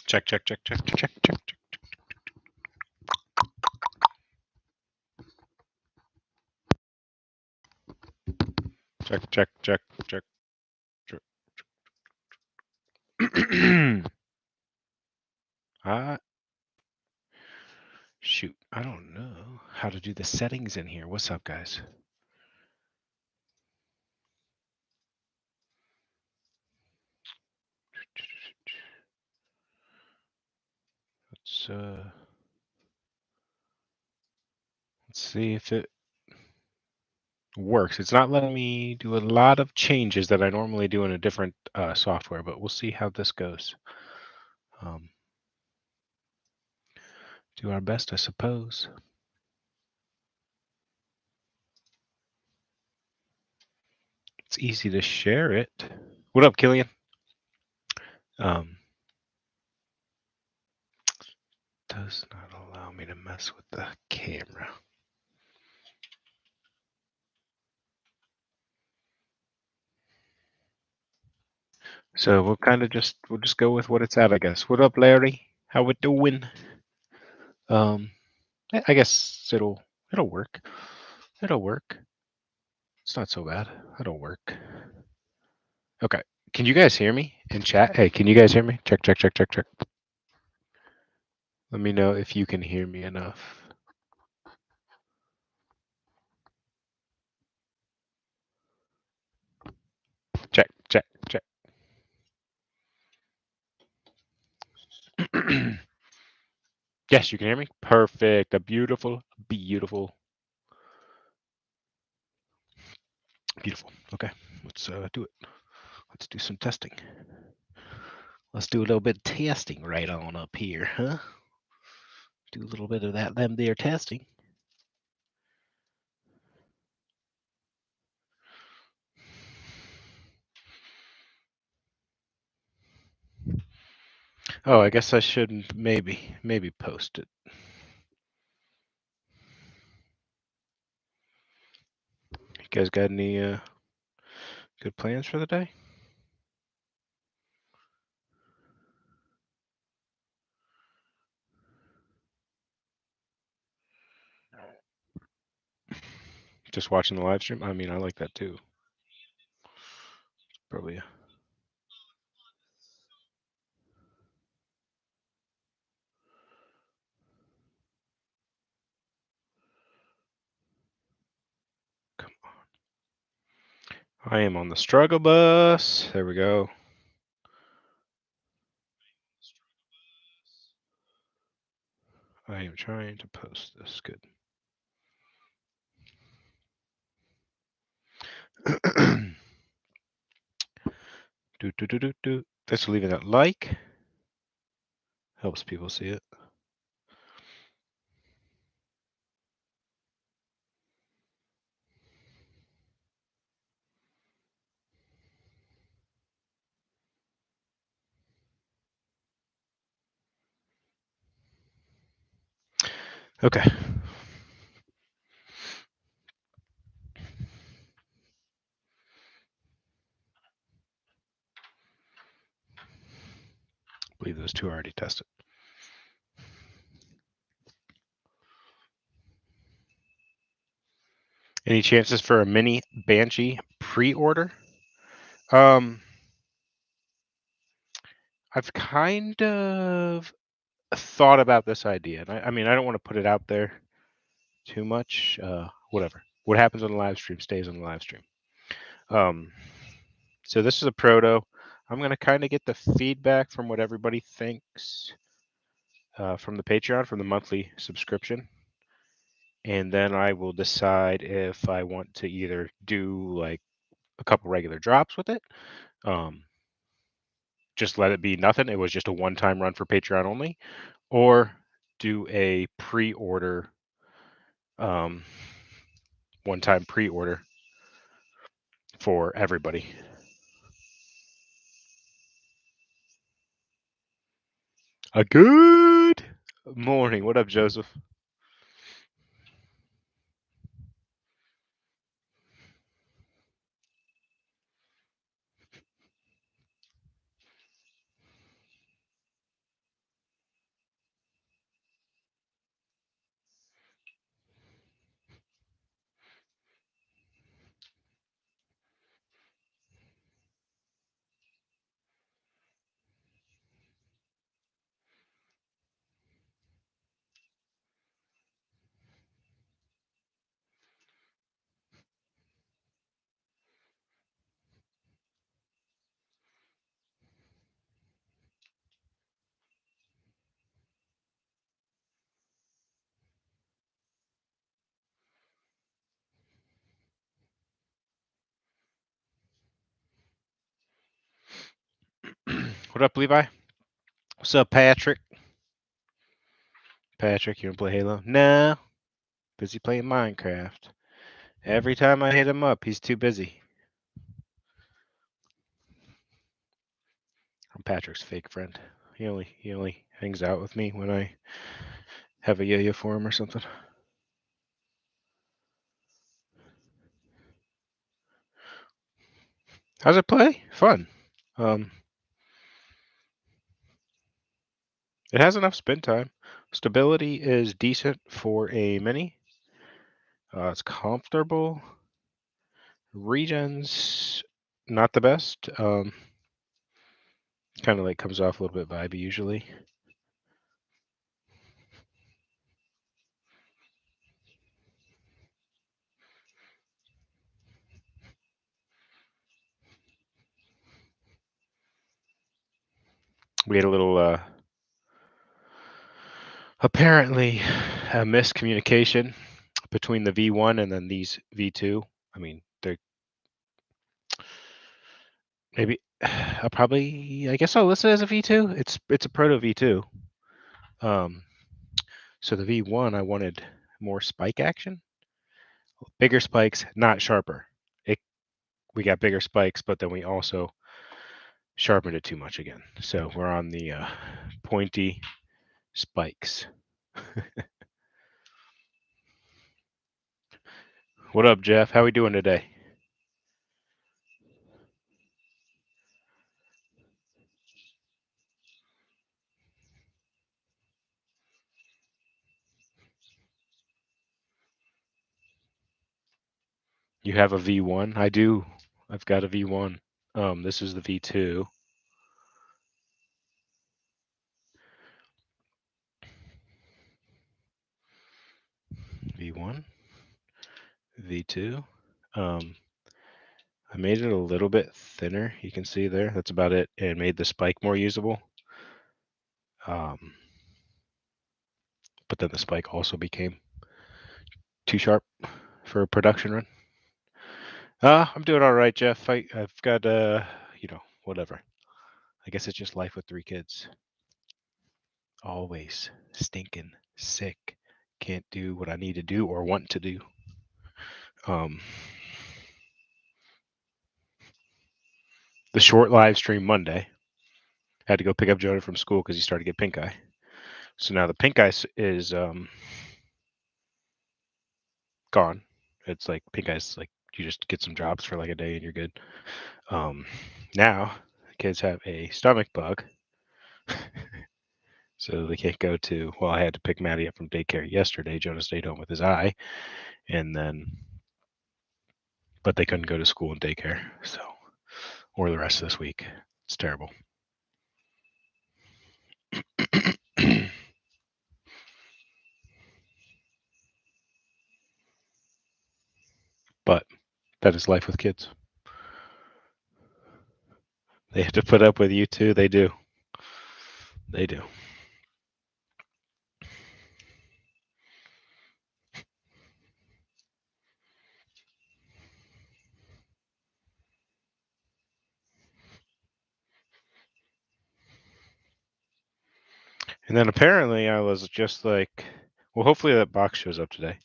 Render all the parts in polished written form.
Check, check, check, check, check, check, check. Check, check, check, check, check. Shoot, I don't know how to do the settings in here. What's up, guys? Let's see if it works. It's not letting me do a lot of changes that I normally do in a different software, but we'll see how this goes. Do our best, I suppose. It's easy to share it. What up, Killian? Does not allow me to mess with the camera. So we'll just go with what it's at, I guess. What up, Larry? How we doing? I guess it'll work. It'll work. It's not so bad. It'll work. Okay. Can you guys hear me in chat? Hey, can you guys hear me? Check, check, check, check, check. Let me know if you can hear me enough. Check, check, check. Yes, you can hear me? Perfect. A beautiful, beautiful, beautiful. Okay, let's do it. Let's do some testing. Let's do a little bit of testing right on up here, huh? Do a little bit of them there testing. Oh, I guess I should maybe post it. You guys got any good plans for the day? Just watching the live stream? I mean, I like that too. Probably. Come on. I am on the struggle bus. There we go. I am trying to post this. Good. do. Thanks for leaving that like. Helps people see it. Okay. I believe those two are already tested. Any chances for a mini Banshee pre-order? I've kind of thought about this idea, and I mean, I don't want to put it out there too much. Whatever. What happens on the live stream stays on the live stream. So this is a proto. I'm going to kind of get the feedback from what everybody thinks from the Patreon, from the monthly subscription. And then I will decide if I want to either do like a couple regular drops with it. Just let it be nothing. It was just a one-time run for Patreon only. Or do a pre-order, one-time pre-order for everybody. A good morning. What up, Joseph? What up, Levi? What's up, Patrick? Patrick, you wanna play Halo? No. Busy playing Minecraft. Every time I hit him up, he's too busy. I'm Patrick's fake friend. He only hangs out with me when I have a yo-yo for him or something. How's it play? Fun. It has enough spin time. Stability is decent for a mini. It's comfortable. Regens, not the best. Kind of like comes off a little bit vibey usually. We had a little apparently a miscommunication between the V1 and then these V2. I mean, they're maybe I guess I'll list it as a V2. It's a proto V2. So the V1 I wanted more spike action, bigger spikes, not sharper. We got bigger spikes, but then we also sharpened it too much again. So we're on the pointy spikes. What up, Jeff? How we doing today? You have a V1? I do. I've got a V1. This is the V2. V1, V2. I made it a little bit thinner. You can see there. That's about it. And made the spike more usable. But then the spike also became too sharp for a production run. I'm doing all right, Jeff. I've got whatever. I guess it's just life with 3 kids. Always stinking sick. Can't do what I need to do or want to do. The short live stream Monday. Had to go pick up Jonah from school because he started to get pink eye. So now the pink eye is gone. It's like pink eye's like you just get some drops for like a day and you're good. Now kids have a stomach bug. So they can't go to. Well, I had to pick Maddie up from daycare yesterday. Jonah stayed home with his eye, and then, but they couldn't go to school and daycare. So, or the rest of this week. It's terrible. But that is life with kids. They have to put up with you too. They do. They do. And then apparently I was just like, well, hopefully that box shows up today.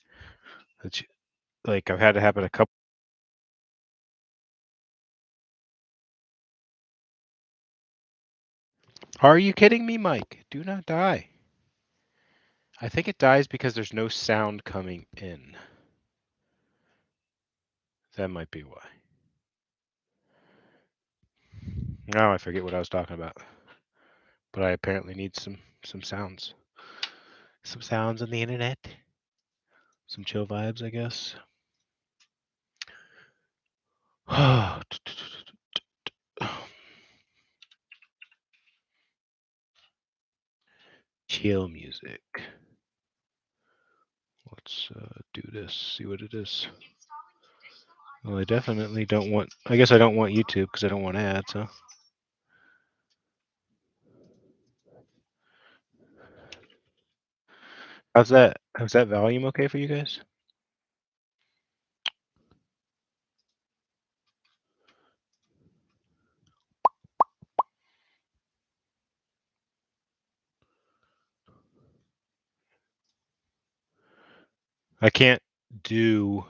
It's like I've had to happen a couple. Are you kidding me, Mike? Do not die. I think it dies because there's no sound coming in. That might be why. Now I forget what I was talking about. But I apparently need some sounds. Some sounds on the internet. Some chill vibes, I guess. Chill music. Let's do this. See what it is. Well, I definitely don't want. I guess I don't want YouTube because I don't want ads, huh? How's that? How's that volume okay for you guys? I can't do.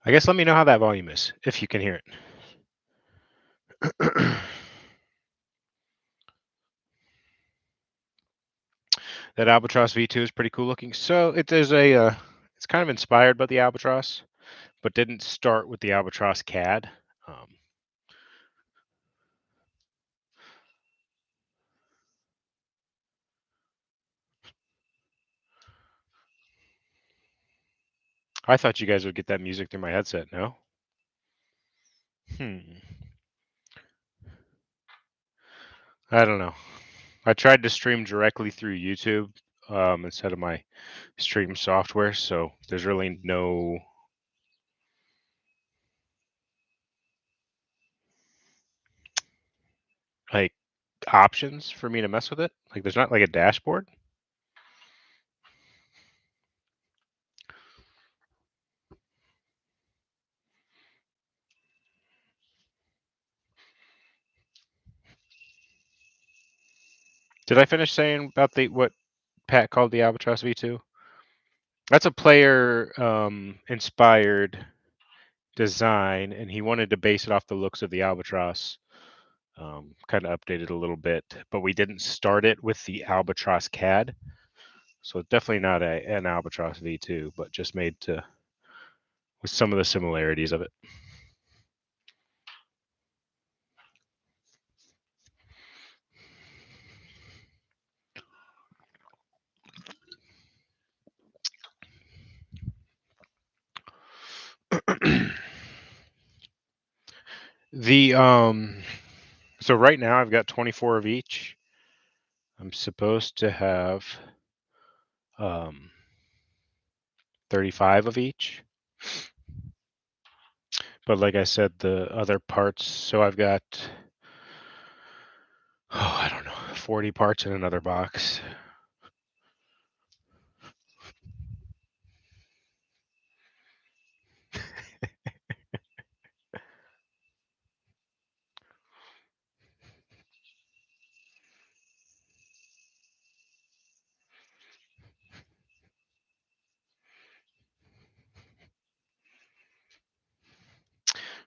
I guess let me know how that volume is, if you can hear it. That Albatross V2 is pretty cool looking. So it is it's kind of inspired by the Albatross, but didn't start with the Albatross CAD. I thought you guys would get that music through my headset. No. I don't know. I tried to stream directly through YouTube instead of my stream software, so there's really no like options for me to mess with it. Like there's not like a dashboard. Did I finish saying about the what Pat called the Albatross V2? That's a player inspired design, and he wanted to base it off the looks of the Albatross. Kind of updated a little bit, but we didn't start it with the Albatross CAD, so it's definitely not an Albatross V2, but just made to with some of the similarities of it. The so right now I've got 24 of each. I'm supposed to have 35 of each. But like I said, the other parts, so I've got I don't know, 40 parts in another box.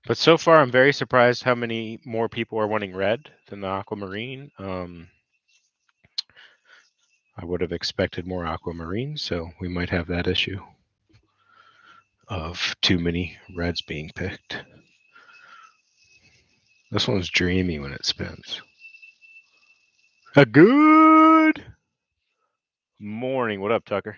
But so far, I'm very surprised how many more people are wanting red than the aquamarine. I would have expected more aquamarine, so we might have that issue of too many reds being picked. This one's dreamy when it spins. A good morning. What up, Tucker?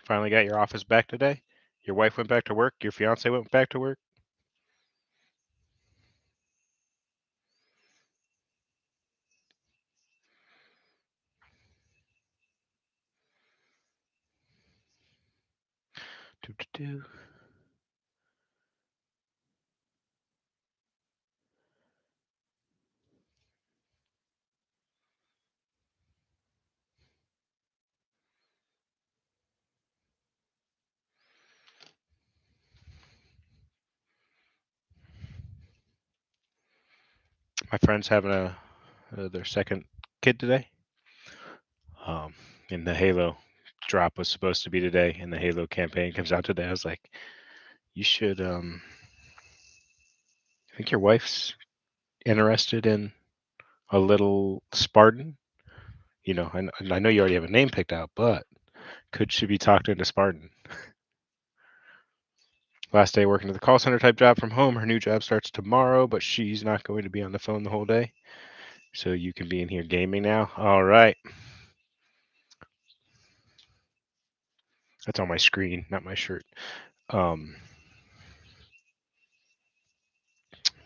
Finally got your office back today? Your wife went back to work? Your fiance went back to work? Doo-doo-doo. My friend's having their second kid today. And the Halo drop was supposed to be today, and the Halo campaign comes out today. I was like, you should. I think your wife's interested in a little Spartan. You know, and I know you already have a name picked out, but could she be talked into Spartan? Last day working at the call center type job from home. Her new job starts tomorrow, but she's not going to be on the phone the whole day. So you can be in here gaming now. All right. That's on my screen, not my shirt.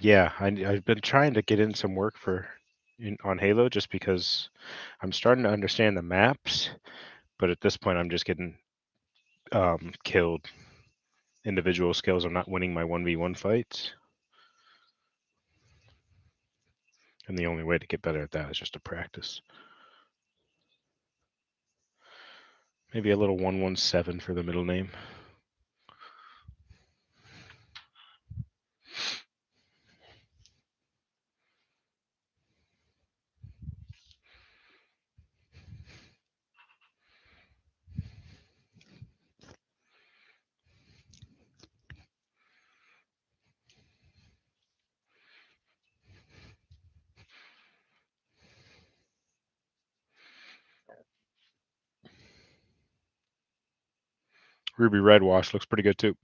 Yeah, I've been trying to get in some work for on Halo, just because I'm starting to understand the maps, but at this point I'm just getting killed. Individual skills. I'm not winning my 1v1 fights. And the only way to get better at that is just to practice. Maybe a little 117 for the middle name. Ruby Red Wash looks pretty good too.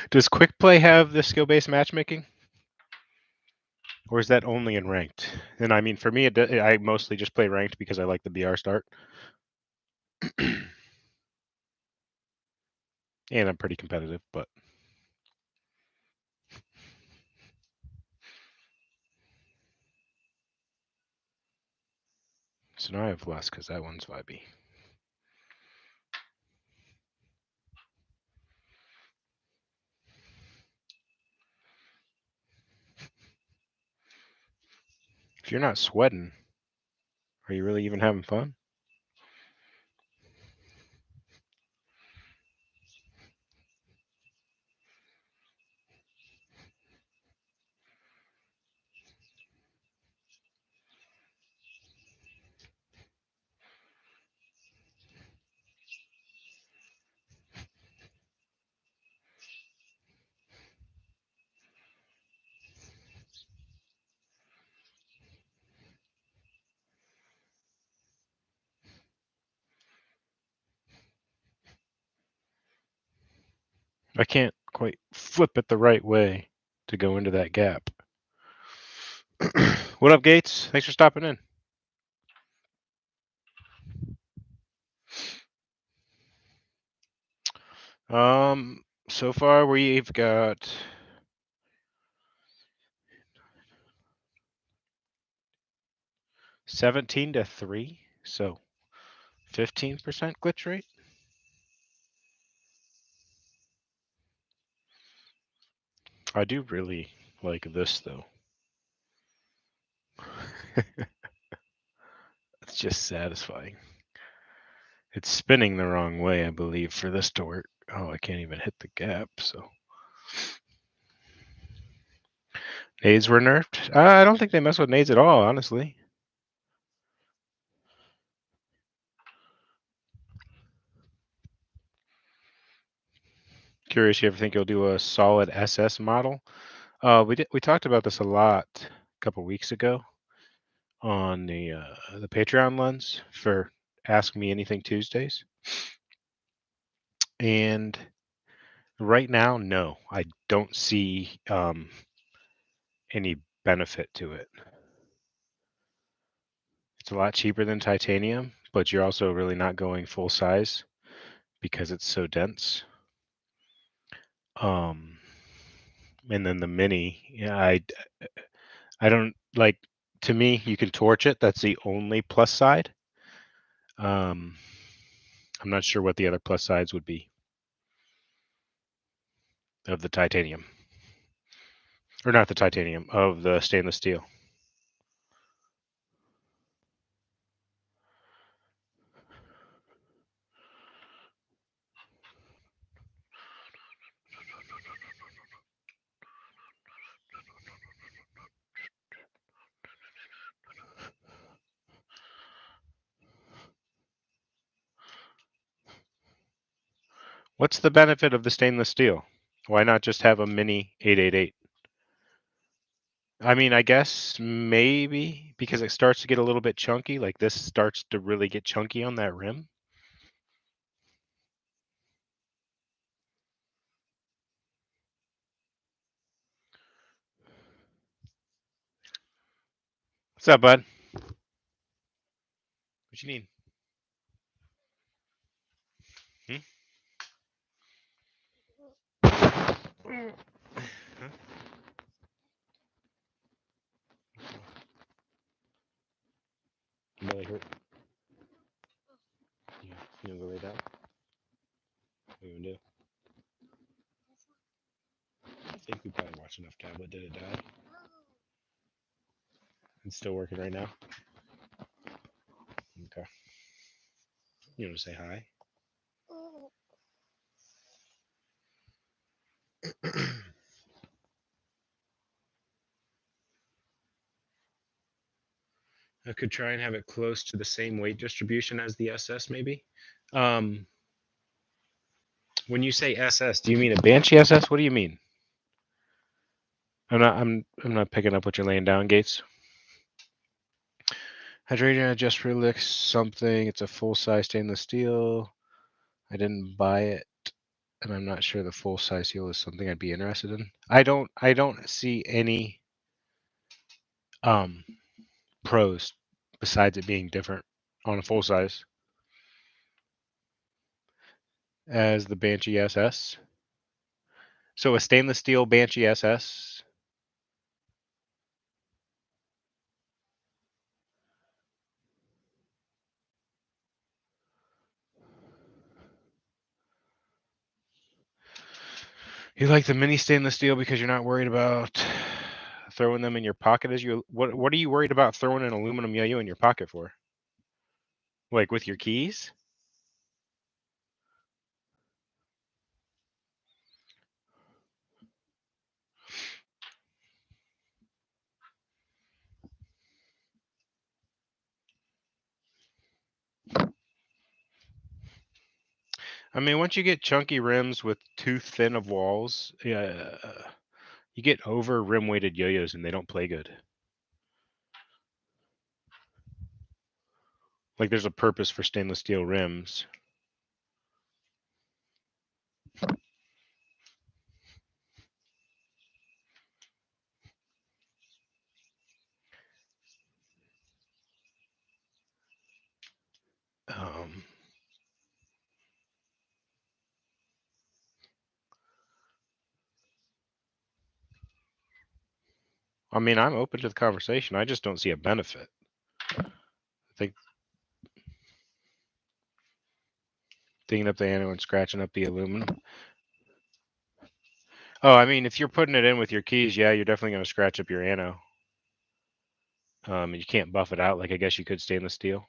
Does Quick Play have the skill-based matchmaking? Or is that only in ranked? And I mean, for me, I mostly just play ranked because I like the BR start. And I'm pretty competitive, but... So now I have less because that one's vibey. If you're not sweating, are you really even having fun? I can't quite flip it the right way to go into that gap. What up, Gates? Thanks for stopping in. So far we've got 17-3, so 15% glitch rate. I do really like this though. It's just satisfying. It's spinning the wrong way, I believe, for this to work. Oh, I can't even hit the gap, so. Nades were nerfed? I don't think they mess with nades at all, honestly. Curious, you ever think you'll do a solid SS model? We talked about this a lot a couple weeks ago on the Patreon lens for Ask Me Anything Tuesdays. And right now, no, I don't see any benefit to it. It's a lot cheaper than titanium, but you're also really not going full size because it's so dense. And then the mini, yeah, I don't like. To me, you can torch it. That's the only plus side. I'm not sure what the other plus sides would be of the titanium, or not the titanium, of the stainless steel. What's the benefit of the stainless steel? Why not just have a mini 888? I mean, I guess maybe because it starts to get a little bit chunky, like this starts to really get chunky on that rim. What's up, bud? What you need? Hmm? Really hurt. Yeah. You wanna go lay down? What do you wanna do? I think we probably watched enough tablet. Did it die? It's still working right now. Okay. You want to say hi? I could try and have it close to the same weight distribution as the SS, maybe. Um, when you say SS, do you mean a Banshee SS? What do you mean? I'm not picking up what you're laying down, Gates. Hydrangea just relics something. It's a full size stainless steel. I didn't buy it, and I'm not sure the full size seal is something I'd be interested in. I don't see any pros besides it being different on a full size as the Banshee SS. So a stainless steel Banshee SS. You like the mini stainless steel because you're not worried about throwing them in your pocket as you what are you worried about throwing an aluminum yo-yo in your pocket for? Like with your keys? I mean, once you get chunky rims with too thin of walls, you get over rim weighted yo-yos and they don't play good. Like there's a purpose for stainless steel rims. Um, I mean, I'm open to the conversation. I just don't see a benefit. I think digging up the anode and scratching up the aluminum. Oh, I mean, if you're putting it in with your keys, yeah, you're definitely going to scratch up your ano. You can't buff it out like I guess you could stainless steel.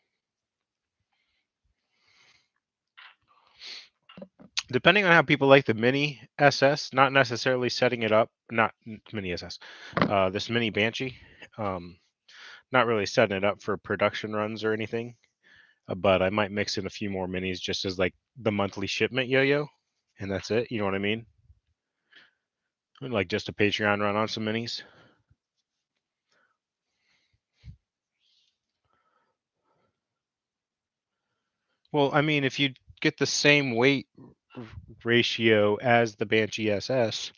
Depending on how people like the mini SS, not necessarily setting it up, not mini SS, this mini Banshee, not really setting it up for production runs or anything, but I might mix in a few more minis just as like the monthly shipment yo-yo, and that's it. You know what I mean? Like just a Patreon run on some minis. Well, I mean, if you get the same weight ratio as the Banshee SS,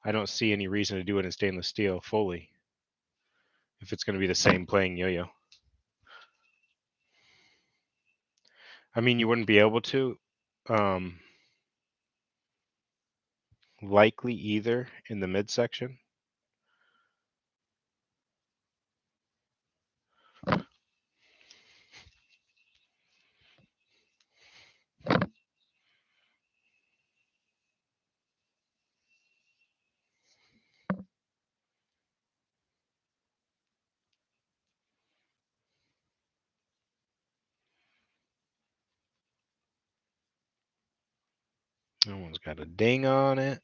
I don't see any reason to do it in stainless steel fully if it's going to be the same playing yo-yo. I mean, you wouldn't be able to. Um, Likely either in the midsection. That one's got a ding on it.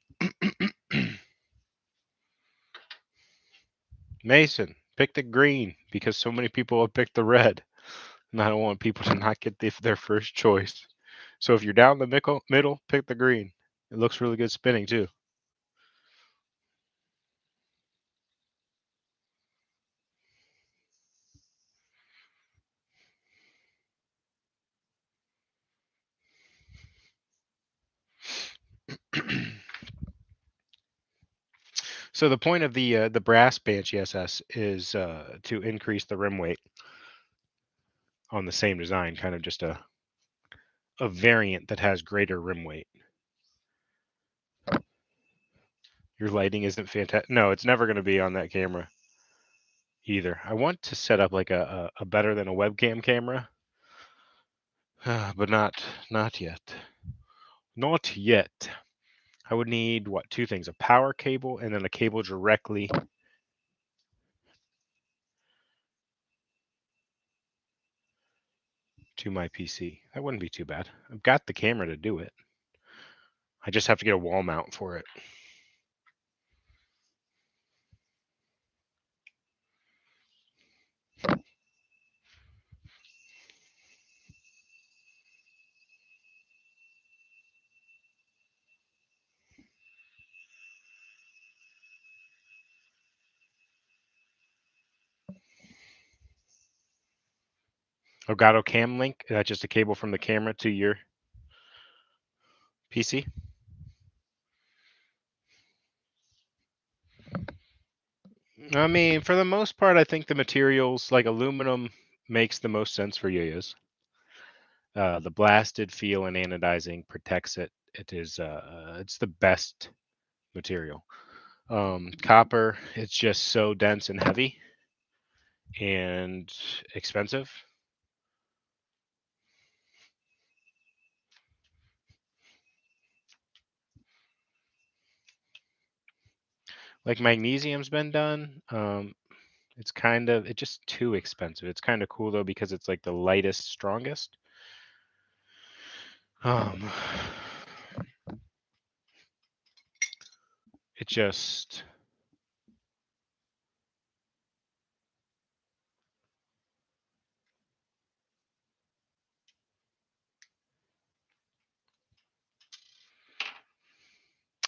Mason, pick the green because so many people have picked the red. And I don't want people to not get their first choice. So if you're down the middle, pick the green. It looks really good spinning too. So the point of the brass Banshee SS is to increase the rim weight on the same design, kind of just a variant that has greater rim weight. Your lighting isn't fantastic. No, it's never going to be on that camera either. I want to set up like a better than a webcam camera, but not yet. Not yet. I would need what, two things: a power cable and then a cable directly to my PC. That wouldn't be too bad. I've got the camera to do it. I just have to get a wall mount for it. Elgato Cam Link. That's just a cable from the camera to your PC. I mean, for the most part, I think the materials like aluminum makes the most sense for yo-yos. The blasted feel and anodizing protects it. It's the best material. Copper, it's just so dense and heavy and expensive. Like magnesium's been done. It's just too expensive. It's kind of cool though because it's like the lightest, strongest. Um, it just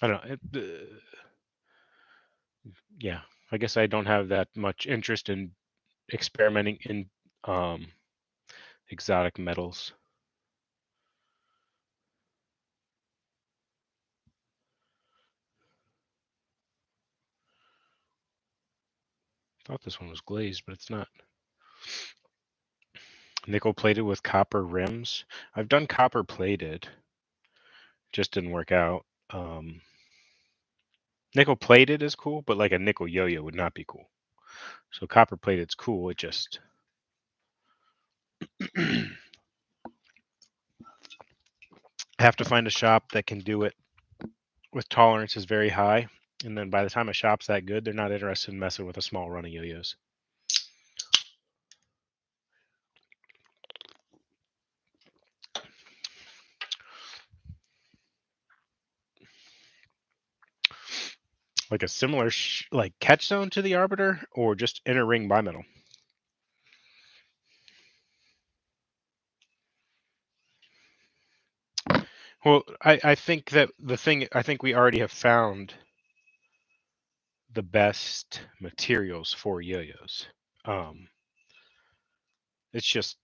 I don't know. Yeah, I guess I don't have that much interest in experimenting in um, exotic metals. Thought this one was glazed, but it's not. Nickel plated with copper rims. I've done copper plated, just didn't work out. Nickel plated is cool, but like a nickel yo-yo would not be cool. So copper plated's cool. It just have to find a shop that can do it with tolerances very high. And then by the time a shop's that good, they're not interested in messing with a small run of yo-yos. Like a similar like catch zone to the Arbiter, or just inner ring bimetal. Well, I think that I think we already have found the best materials for yo-yos. It's just,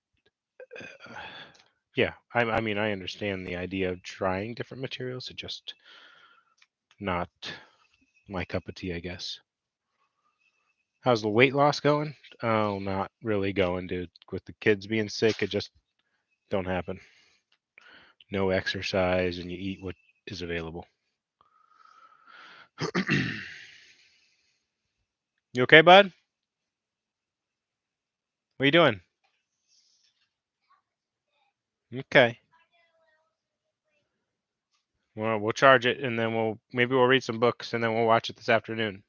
yeah. I mean, I understand the idea of trying different materials. It's just not my cup of tea, I guess. How's the weight loss going? Oh, not really going, dude. With the kids being sick, it just don't happen. No exercise, and you eat what is available. You okay, bud? What are you doing? Okay. Well, we'll charge it, and then we'll read some books, and then we'll watch it this afternoon.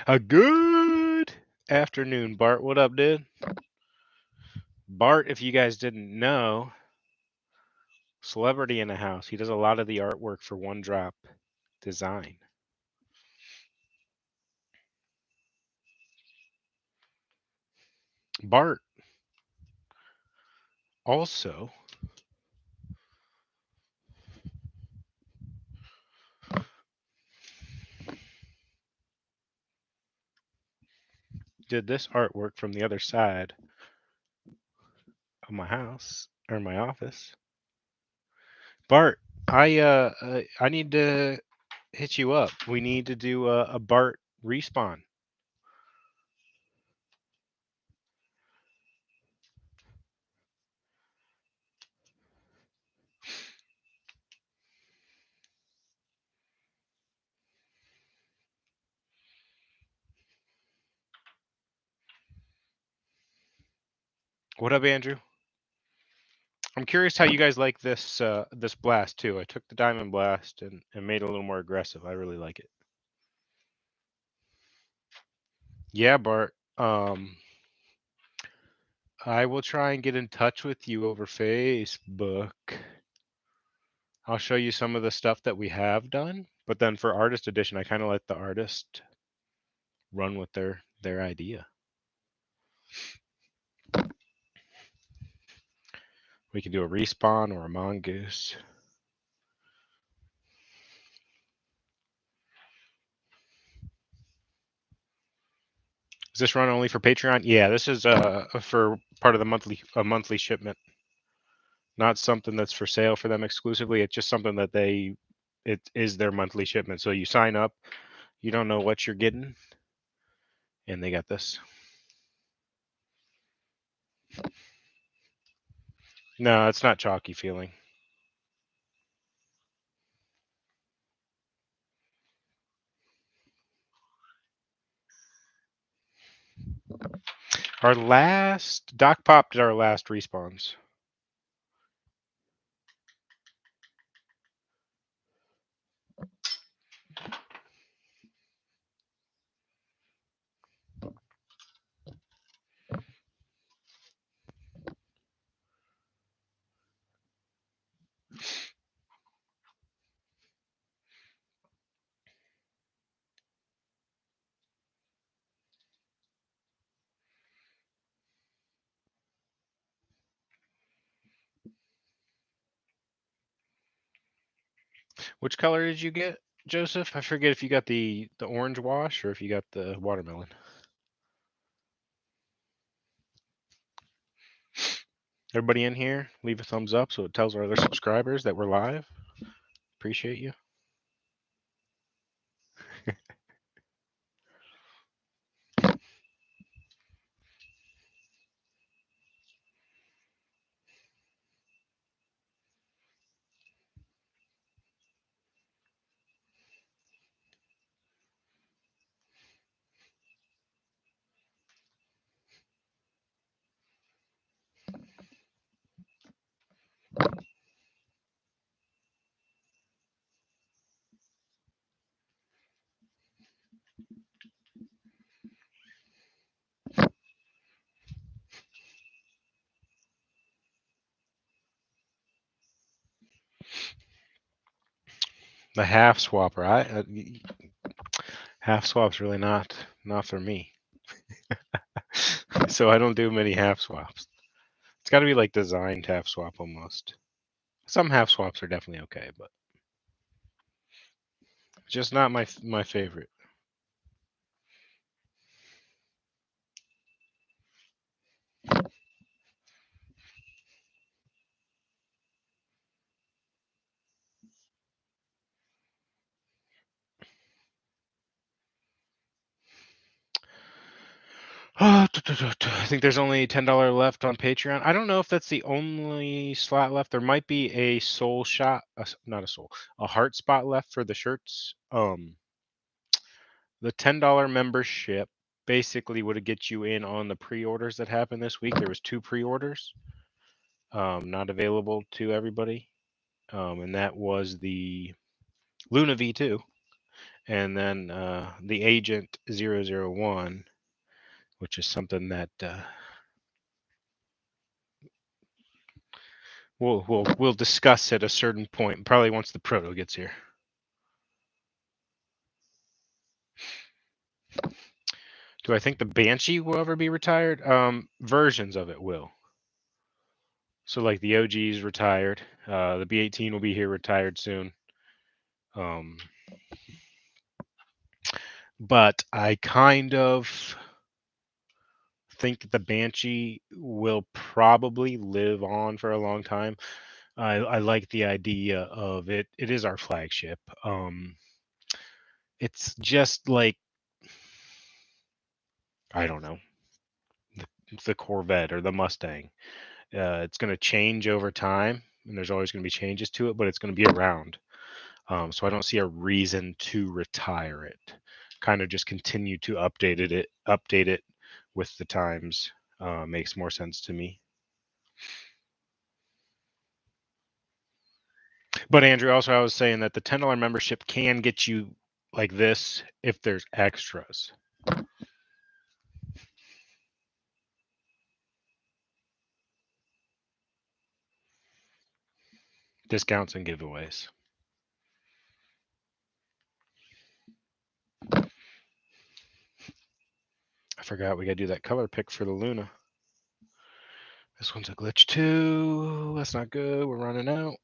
A good afternoon, Bart. What up, dude? Bart, if you guys didn't know, celebrity in the house. He does a lot of the artwork for One Drop Design. Bart also did this artwork from the other side of my house or my office. Bart, I need to hit you up. We need to do a Bart respawn. What up, Andrew? I'm curious how you guys like this blast too. I took the diamond blast and made it a little more aggressive. I really like it. Yeah, Bart. I will try and get in touch with you over Facebook. I'll show you some of the stuff that we have done, but then for artist edition, I kind of let the artist run with their idea. We can do a respawn or a mongoose. Is this run only for Patreon? Yeah, this is for part of the monthly shipment. Not something that's for sale for them exclusively. It's just something that it is their monthly shipment. So you sign up, you don't know what you're getting, and they got this. No, it's not chalky feeling. Our last Doc Pop did our last respawns. Which color did you get, Joseph? I forget if you got the orange wash or if you got the watermelon. Everybody in here, leave a thumbs up so it tells our other subscribers that we're live. Appreciate you. The half swapper. Half swap's really not for me. So I don't do many half swaps. It's got to be like designed half swap almost. Some half swaps are definitely okay, but just not my favorite. I think there's only $10 left on Patreon. I don't know if that's the only slot left. There might be a soul shot, not a soul, a heart spot left for the shirts. The $10 membership basically would get you in on the pre-orders that happened this week. There was 2 pre-orders, not available to everybody, and that was the Luna V2 and then the Agent 001, which is something that we'll discuss at a certain point, probably once the proto gets here. Do I think the Banshee will ever be retired? Versions of it will. So like the OG's retired, the B18 will be here retired soon. But I kind of think the Banshee will probably live on for a long time. I like the idea of it. It is our flagship. It's just like, I don't know, the Corvette or the Mustang. It's going to change over time, and there's always going to be changes to it, but it's going to be around. So I don't see a reason to retire it. Kind of just continue to update it with the times. Makes more sense to me. But Andrew, also I was saying that the $10 membership can get you like this if there's extras. Discounts and giveaways. I forgot we gotta do that color pick for the Luna. This one's a glitch too. That's not good. We're running out.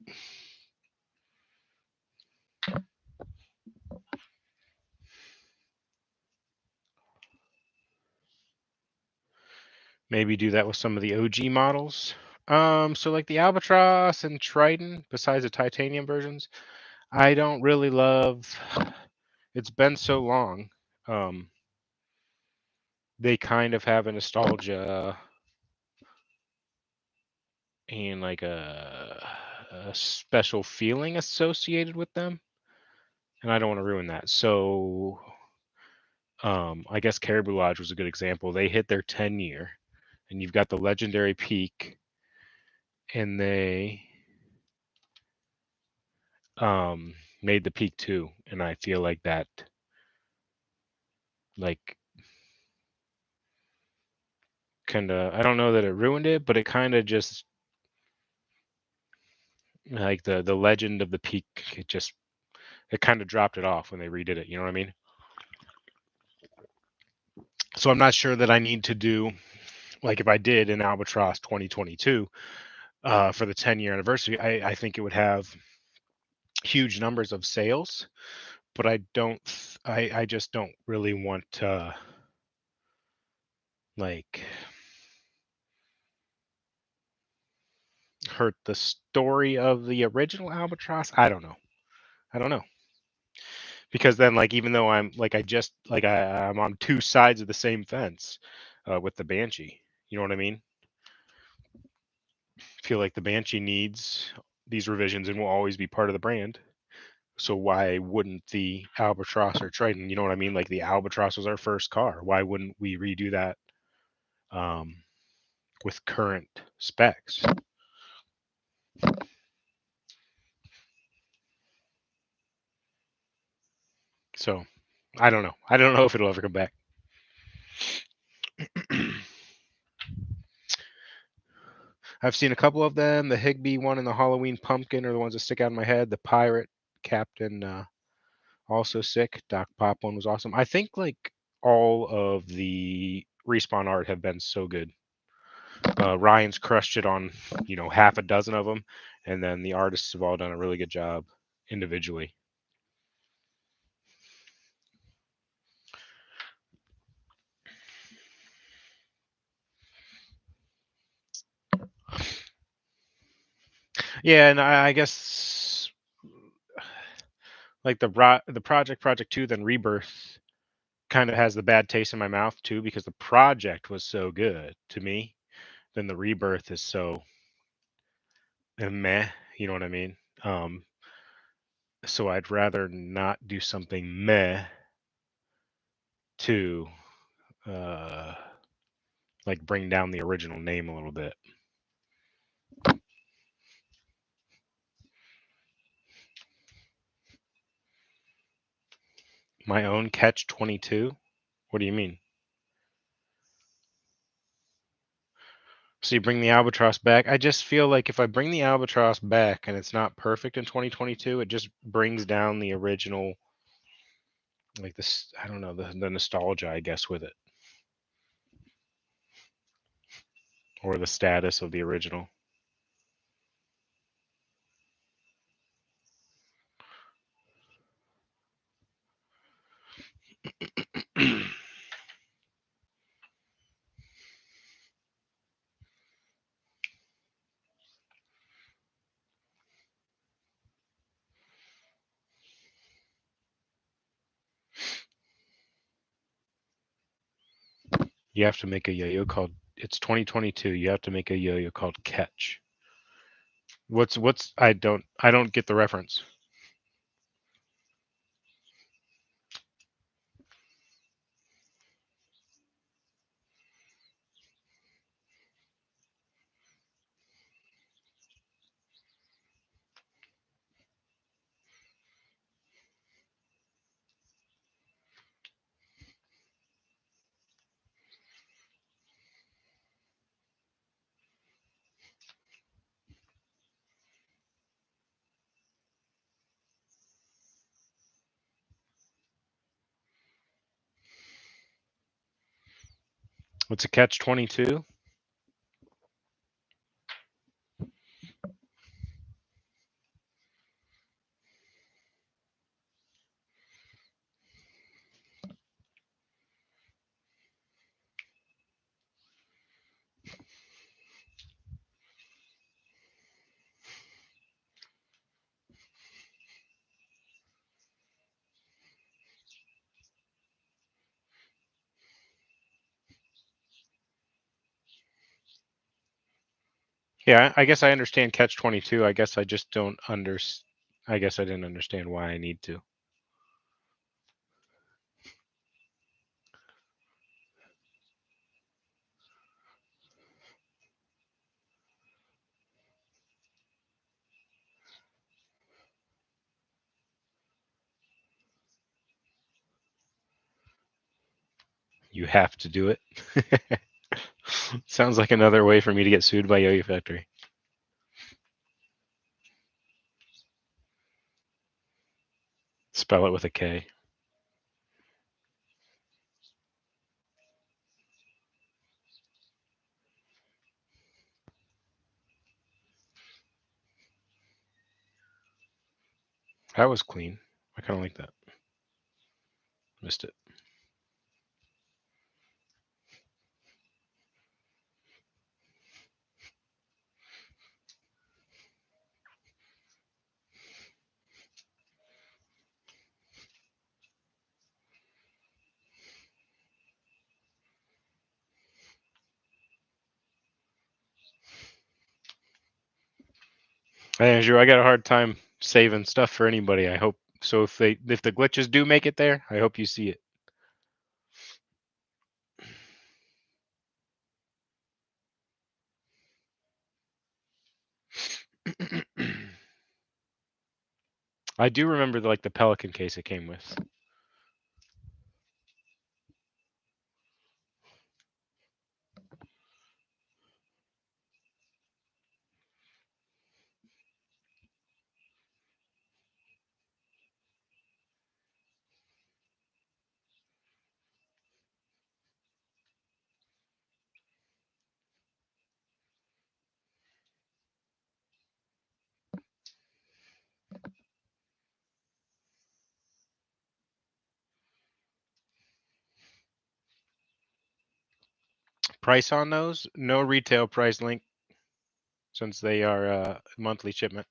Maybe do that with some of the OG models. So like the Albatross and Triton, besides the titanium versions, I don't really love. It's been so long. They kind of have a nostalgia and like a special feeling associated with them, and I don't want to ruin that. So, I guess Caribou Lodge was a good example. They hit their 10-year, and you've got the legendary peak, and they made the peak too, and I feel like that, like, kind of, I don't know that it ruined it, but it kind of just like the legend of the peak. It kind of dropped it off when they redid it. You know what I mean? So I'm not sure that I need to do like if I did an Albatross 2022 for the 10-year anniversary. I think it would have huge numbers of sales, but I just don't really want to like hurt the story of the original Albatross. I don't know. Because then like even though I'm like I'm on two sides of the same fence with the Banshee. You know what I mean? I feel like the Banshee needs these revisions and will always be part of the brand. So why wouldn't the Albatross or Triton? You know what I mean? Like the Albatross was our first car. Why wouldn't we redo that um, with current specs? So I don't know. I don't know if it'll ever come back. I've seen a couple of them. The Higby one and the Halloween pumpkin are the ones that stick out in my head. The pirate captain also sick. Doc Pop one was awesome. I think like all of the respawn art have been so good. Ryan's crushed it on half a dozen of them, and then the artists have all done a really good job individually. Yeah, and I guess like the project 2, then Rebirth kind of has the bad taste in my mouth too because the project was so good to me. Then the Rebirth is so meh. You know what I mean? Um, so I'd rather not do something meh to uh, like bring down the original name a little bit. My own catch 22. What do you mean? So you bring the Albatross back. I just feel like if I bring the Albatross back and it's not perfect in 2022, it just brings down the original, like this. I don't know the nostalgia, I guess, with it, or the status of the original. You have to make a yo-yo called. It's 2022. You have to make a yo-yo called Catch. What's I don't get the reference. What's a catch-22? Yeah, I guess I understand catch-22. I guess I just don't I guess I didn't understand why I need to. You have to do it. Sounds like another way for me to get sued by Yo-Yo Factory. Spell it with a K. That was clean. I kind of like that. Missed it. Hey, Andrew, I got a hard time saving stuff for anybody. I hope so. If the glitches do make it there, I hope you see it. I do remember the Pelican case it came with. Price on those? No retail price link since they are monthly shipment.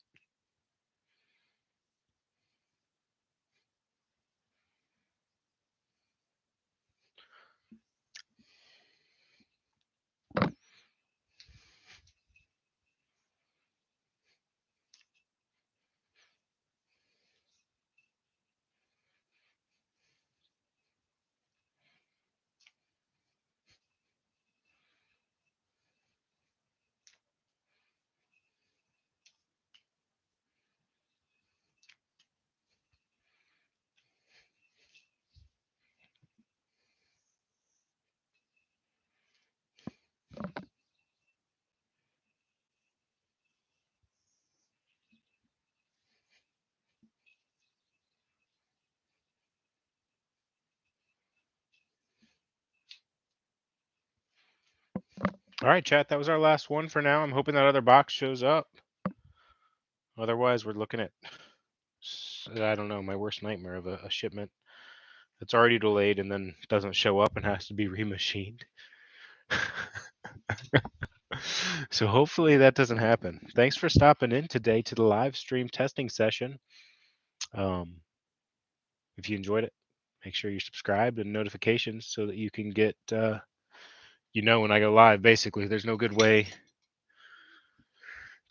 All right, chat. That was our last one for now. I'm hoping that other box shows up. Otherwise, we're looking at, I don't know, my worst nightmare of a shipment that's already delayed and then doesn't show up and has to be remachined. So hopefully that doesn't happen. Thanks for stopping in today to the live stream testing session. If you enjoyed it, make sure you're subscribed and notifications so that you can get, when I go live. Basically, there's no good way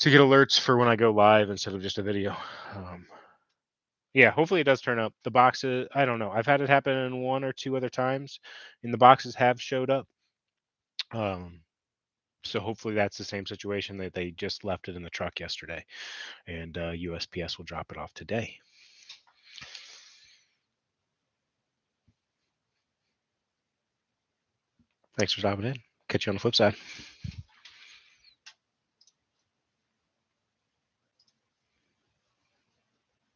to get alerts for when I go live instead of just a video. Yeah, hopefully it does turn up. The boxes, I don't know. I've had it happen one or two other times, and the boxes have showed up. So hopefully that's the same situation that they just left it in the truck yesterday, and USPS will drop it off today. Thanks for stopping in. Catch you on the flip side.